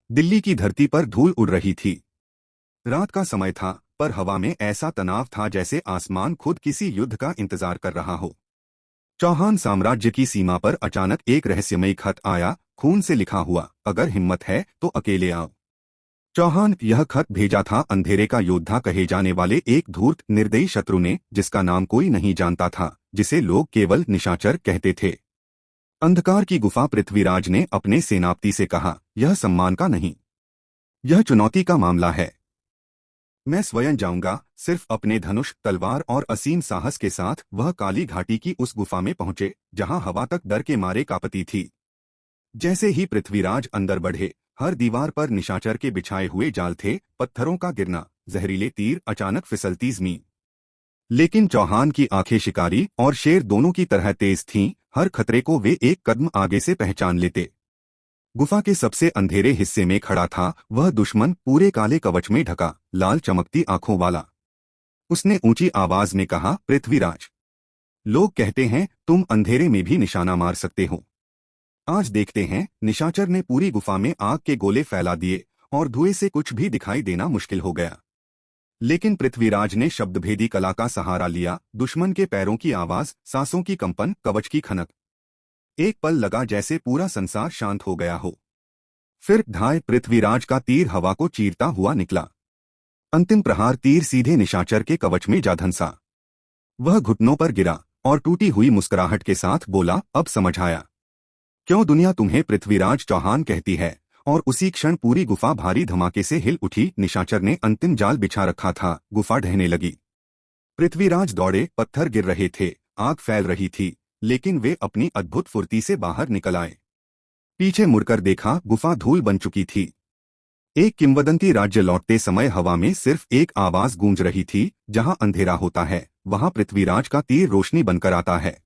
दिल्ली की धरती पर धूल उड़ रही थी। रात का समय था, पर हवा में ऐसा तनाव था जैसे आसमान खुद किसी युद्ध का इंतजार कर रहा हो। चौहान साम्राज्य की सीमा पर अचानक एक रहस्यमयी खत आया, खून से लिखा हुआ, अगर हिम्मत है तो अकेले आओ। चौहान यह खत भेजा था अंधेरे का योद्धा कहे जाने वाले एक धूर्त निर्दयी शत्रु ने, जिसका नाम कोई नहीं जानता था, जिसे लोग केवल निशाचर कहते थे। अंधकार की गुफा पृथ्वीराज ने अपने सेनापति से कहा, यह सम्मान का नहीं, यह चुनौती का मामला है। मैं स्वयं जाऊंगा। सिर्फ अपने धनुष, तलवार और असीम साहस के साथ वह काली घाटी की उस गुफा में पहुंचे, जहां हवा तक डर के मारे कांपती थी। जैसे ही पृथ्वीराज अंदर बढ़े, हर दीवार पर निशाचर के बिछाए हुए जाल थे, पत्थरों का गिरना, जहरीले तीर, अचानक फिसलती जमीन। लेकिन चौहान की आंखें शिकारी और शेर दोनों की तरह तेज थीं, हर खतरे को वे एक कदम आगे से पहचान लेते। गुफा के सबसे अंधेरे हिस्से में खड़ा था वह दुश्मन, पूरे काले कवच में ढका, लाल चमकती आंखों वाला। उसने ऊंची आवाज में कहा, पृथ्वीराज, लोग कहते हैं तुम अंधेरे में भी निशाना मार सकते हो। आज देखते हैं। निशाचर ने पूरी गुफा में आग के गोले फैला दिए और धुएं से कुछ भी दिखाई देना मुश्किल हो गया। लेकिन पृथ्वीराज ने शब्दभेदी कला का सहारा लिया, दुश्मन के पैरों की आवाज, सांसों की कंपन, कवच की खनक। एक पल लगा जैसे पूरा संसार शांत हो गया हो। फिर ढाई पृथ्वीराज का तीर हवा को चीरता हुआ निकला। अंतिम प्रहार, तीर सीधे निशाचर के कवच में जा धंसा। वह घुटनों पर गिरा और टूटी हुई मुस्कुराहट के साथ बोला, अब समझ आया क्यों दुनिया तुम्हें पृथ्वीराज चौहान कहती है। और उसी क्षण पूरी गुफा भारी धमाके से हिल उठी। निशाचर ने अंतिम जाल बिछा रखा था, गुफा ढहने लगी। पृथ्वीराज दौड़े, पत्थर गिर रहे थे, आग फैल रही थी, लेकिन वे अपनी अद्भुत फुर्ती से बाहर निकल आए। पीछे मुड़कर देखा, गुफा धूल बन चुकी थी। एक किंवदंती, राज्य लौटते समय हवा में सिर्फ एक आवाज गूंज रही थी, जहां अंधेरा होता है वहां पृथ्वीराज का तीर रोशनी बनकर आता है।